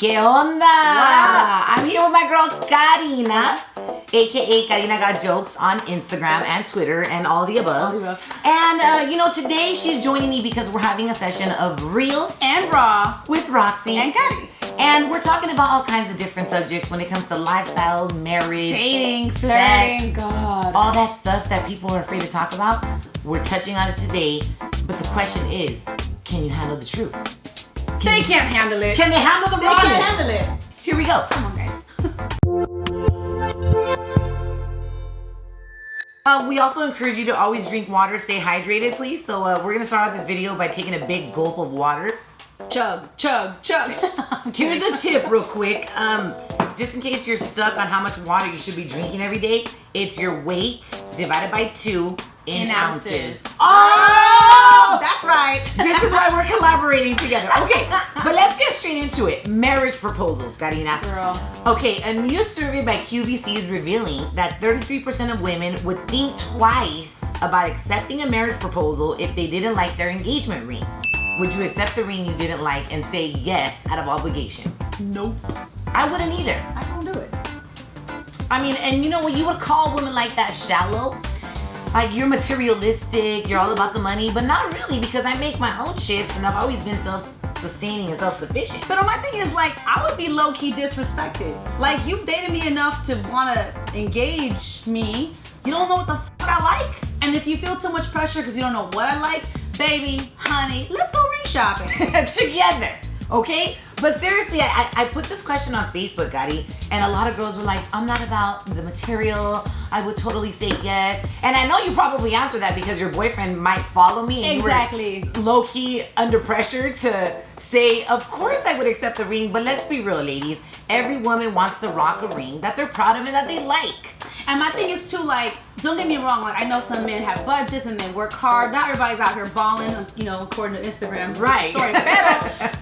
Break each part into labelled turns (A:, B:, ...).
A: ¿Qué onda? I'm here with my girl Karina, aka Karina Got Jokes on Instagram and Twitter and all the above. And today she's joining me because we're having a session of Real
B: and Raw
A: with RaqC
B: and Kari.
A: And we're talking about all kinds of different subjects when it comes to lifestyle, marriage,
B: dating,
A: sex,
B: flirting, God.
A: all that stuff that people are afraid to talk about. We're touching on it today, but the question is, can you handle the truth?
B: They can't handle it.
A: Can they handle the rawness?
B: They can't handle it.
A: Here we go.
B: Come on, guys.
A: We also encourage you to always drink water, stay hydrated, please. So we're gonna start out this video by taking a big gulp of water.
B: Chug, chug, chug.
A: Here's a tip real quick. Just in case you're stuck on how much water you should be drinking every day, it's your weight divided by 2 in ounces.
B: Oh, that's right.
A: This is why we're collaborating together. Okay, but let's get straight into it. Marriage proposals, Karina.
B: Girl.
A: Okay, a new survey by QVC is revealing that 33% of women would think twice about accepting a marriage proposal if they didn't like their engagement ring. Would you accept the ring you didn't like and say yes out of obligation?
B: Nope.
A: I wouldn't either.
B: I don't do it.
A: I mean, and you know what, you would call women like that shallow. Like, you're materialistic, you're all about the money, but not really, because I make my own chips and I've always been self-sustaining and self-sufficient.
B: But my thing is, like, I would be low-key disrespected. Like, you've dated me enough to want to engage me. You don't know what the fuck I like? And if you feel too much pressure because you don't know what I like, baby, honey, let's go ring shopping.
A: Together, okay? But seriously, I put this question on Facebook, Kari, and a lot of girls were like, I'm not about the material. I would totally say yes. And I know you probably answered that because your boyfriend might follow me. And
B: exactly.
A: You were low-key under pressure to say, of course I would accept the ring, but let's be real, ladies. Every woman wants to rock a ring that they're proud of and that they like.
B: And my thing is too, like, don't get me wrong, like, I know some men have budgets and they work hard. Not everybody's out here balling, according to Instagram.
A: Right.
B: Story.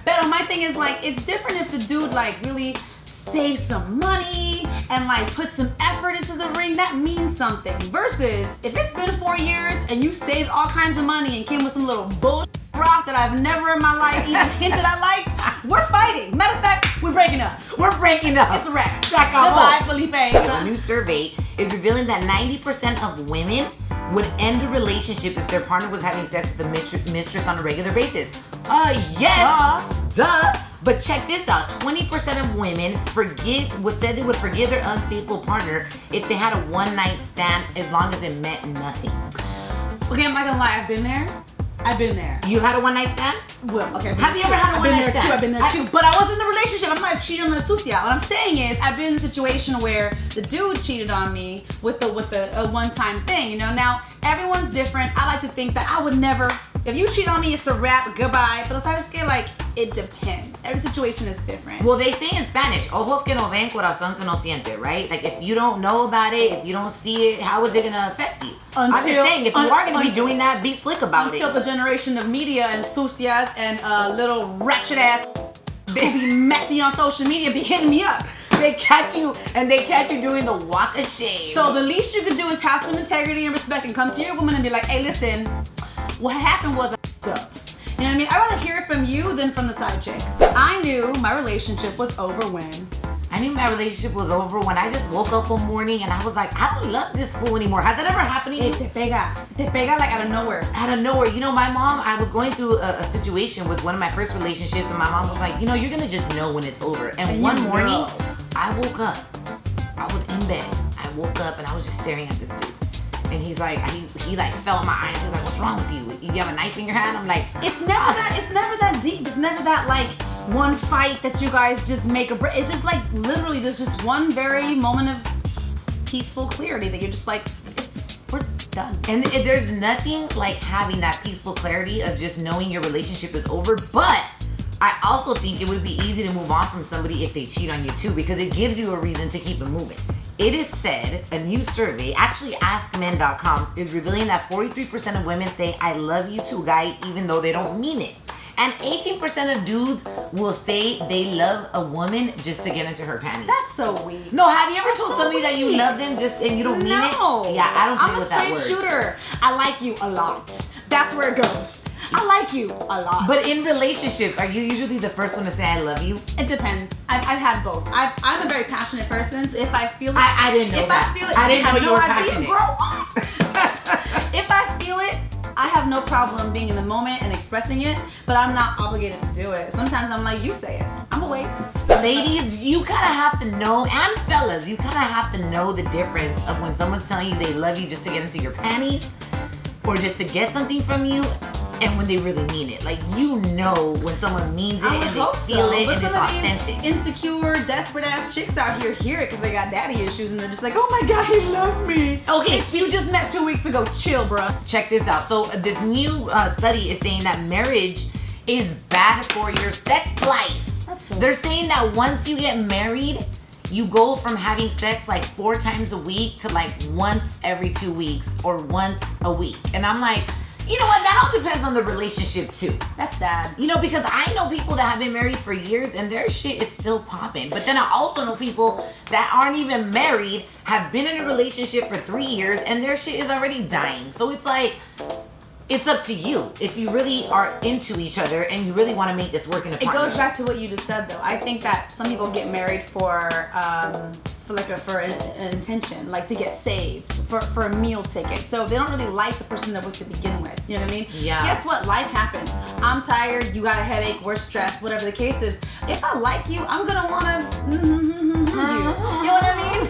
B: Pero my thing is, like, it's different if the dude, like, really saves some money and, like, put some effort into the ring. That means something. Versus, if it's been 4 years and you saved all kinds of money and came with some little bullshit rock that I've never in my life even hinted I liked, we're fighting. Matter of fact, we're breaking up.
A: We're breaking up.
B: It's a wrap.
A: Goodbye,
B: Felipe.
A: A new survey is revealing that 90% of women would end a relationship if their partner was having sex with the mistress on a regular basis. Yes! Duh! But check this out. 20% of women said they would forgive their unfaithful partner if they had a one-night stand as long as it meant nothing.
B: Okay, I'm not gonna lie, I've been there.
A: You had a one-night stand?
B: Well, okay.
A: Have you ever had a one-night stand?
B: I've been there too. But I wasn't in the relationship. I'm not cheating on the sucia. What I'm saying is, I've been in a situation where the dude cheated on me with a one-time thing. Now everyone's different. I like to think that I would never. If you cheat on me, it's a wrap. Goodbye. But aside from like, it depends. Every situation is different.
A: Well, they say in Spanish, ojos que no ven, corazón que no siente, right? Like, if you don't know about it, if you don't see it, how is it gonna affect you? I'm just saying, if you are gonna be doing that, be slick about it.
B: Until the generation of media and sucias and little ratchet ass who be messy on social media be hitting me up.
A: They catch you doing the walk of shame.
B: So the least you can do is have some integrity and respect and come to your woman and be like, hey, listen, what happened was I f***ed up. You know what I mean? I'd rather hear it from you than from the side chick. I knew my relationship was over when?
A: I knew my relationship was over when I just woke up one morning and I was like, I don't love this fool anymore. Has that ever happened to you?
B: Te pega like out of nowhere.
A: Out of nowhere. You know, my mom, I was going through a situation with one of my first relationships and my mom was like, you're gonna just know when it's over. And one morning, I woke up. I was in bed. I woke up and I was just staring at this dude. And he's like, he like fell in my eyes. He's like, what's wrong with you? You have a knife in your hand? I'm like,
B: it's never that deep. It's never that like one fight that you guys just make a break. It's just like literally there's just one very moment of peaceful clarity that you're just like, we're done.
A: And there's nothing like having that peaceful clarity of just knowing your relationship is over. But I also think it would be easy to move on from somebody if they cheat on you too, because it gives you a reason to keep it moving. It is said, a new survey, actually AskMen.com, is revealing that 43% of women say, I love you too, guy, even though they don't mean it. And 18% of dudes will say they love a woman just to get into her panties.
B: That's so weak.
A: No, have you ever told somebody that you love them just and you don't mean it?
B: No.
A: Yeah, I don't play with that word.
B: I'm a straight shooter. I like you a lot. That's where it goes. I like you a lot.
A: But in relationships, are you usually the first one to say I love you?
B: It depends. I've had both. I'm a very passionate person. So if I feel it,
A: I didn't know that.
B: I
A: didn't know you were passionate.
B: Girl, what? If I feel it, I have no problem being in the moment and expressing it, but I'm not obligated to do it. Sometimes I'm like, you say it. I'm away.
A: Ladies, you kind of have to know, and fellas, you kind of have to know the difference of when someone's telling you they love you just to get into your panties or just to get something from you, and when they really mean it. Like, you know when someone means it and they feel it and it's authentic.
B: Insecure, desperate ass chicks out here hear it because they got daddy issues and they're just like, oh my God, he loved me.
A: Okay,
B: if you just met 2 weeks ago, chill, bruh.
A: Check this out. So this new study is saying that marriage is bad for your sex life. They're saying that once you get married, you go from having sex like 4 times a week to like once every 2 weeks or once a week. And I'm like, you know what? That all depends on the relationship too.
B: That's sad.
A: You know, because I know people that have been married for years and their shit is still popping. But then I also know people that aren't even married, have been in a relationship for 3 years and their shit is already dying. So it's like, it's up to you if you really are into each other and you really want to make this work in a partnership.
B: It goes back to what you just said, though. I think that some people get married for an intention, like to get saved, for a meal ticket. So they don't really like the person they're with to begin with. You know what I mean?
A: Yeah.
B: Guess what? Life happens. I'm tired. You got a headache. We're stressed. Whatever the case is. If I like you, I'm gonna wanna you. You know what I mean?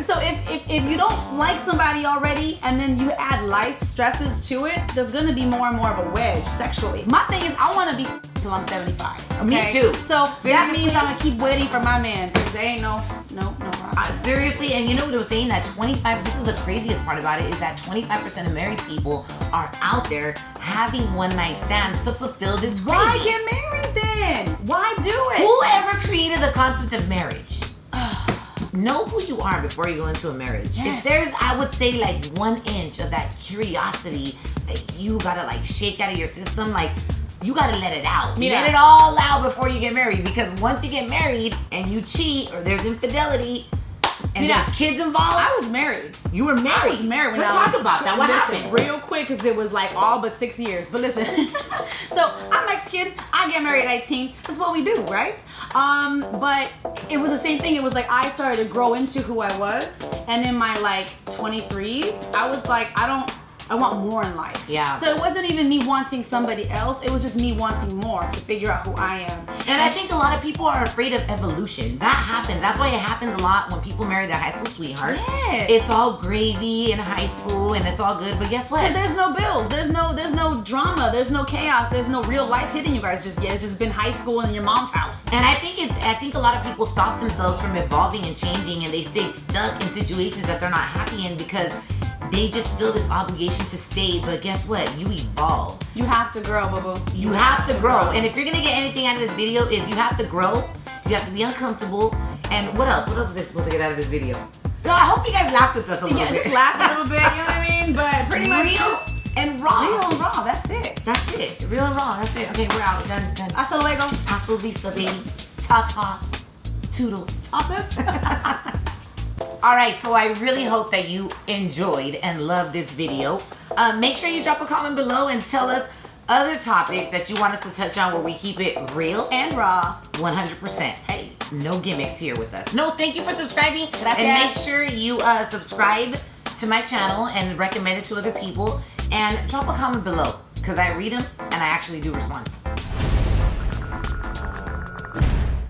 B: So if you don't like somebody already and then you add life stresses to it, there's gonna be more and more of a wedge sexually. My thing is I wanna be till I'm 75. Okay?
A: Me too.
B: So that means I'm gonna keep waiting for my man because there ain't no problem.
A: Seriously, and you know what it was saying? That 25, this is the craziest part about it, is that 25% of married people are out there having one-night stands to fulfill this craving.
B: Why get married then? Why do it?
A: Whoever created the concept of marriage? Know who you are before you go into a marriage.
B: Yes.
A: If there's, I would say, like 1 inch of that curiosity that you gotta like shake out of your system, like you gotta let it out.
B: Yeah.
A: Let it all out before you get married, because once you get married and you cheat or there's infidelity and there's kids involved.
B: I was married.
A: You were married.
B: I was married when
A: Let's
B: I was.
A: talk about that. What happened?
B: Real quick, because it was like all but 6 years. But listen, so I'm Mexican. I get married at 18. That's what we do, right? But it was the same thing. It was like I started to grow into who I was, and in my like 23s, I was like, I want more in life.
A: Yeah.
B: So it wasn't even me wanting somebody else. It was just me wanting more to figure out who I am.
A: And I think a lot of people are afraid of evolution. That happens. That's why it happens a lot when people marry their high school sweetheart.
B: Yes.
A: It's all gravy in high school and it's all good. But guess what?
B: Because there's no bills. There's no drama. There's no chaos. There's no real life hitting you guys just yet. It's just been high school and your mom's house.
A: And I think a lot of people stop themselves from evolving and changing, and they stay stuck in situations that they're not happy in because they just feel this obligation to stay. But guess what? You evolve.
B: You have to grow, boo-boo.
A: You have to grow. And if you're gonna get anything out of this video, is you have to grow, you have to be uncomfortable, and what else? What else is they supposed to get out of this video? No, I hope you guys laughed with us a little bit.
B: Just laugh a little bit, you know what I mean? But pretty much
A: real and raw.
B: Real and raw, that's it.
A: That's it. Real and raw, that's it. Okay, we're out. Done.
B: Hasta luego.
A: Hasta vista, baby. Ta-ta. Toodles.
B: Tatas.
A: All right, so I really hope that you enjoyed and loved this video. Make sure you drop a comment below and tell us other topics that you want us to touch on where we keep it real
B: and raw.
A: 100%. Hey, no gimmicks here with us. No, thank you for subscribing.
B: Gracias.
A: And make sure you subscribe to my channel and recommend it to other people. And drop a comment below because I read them and I actually do respond.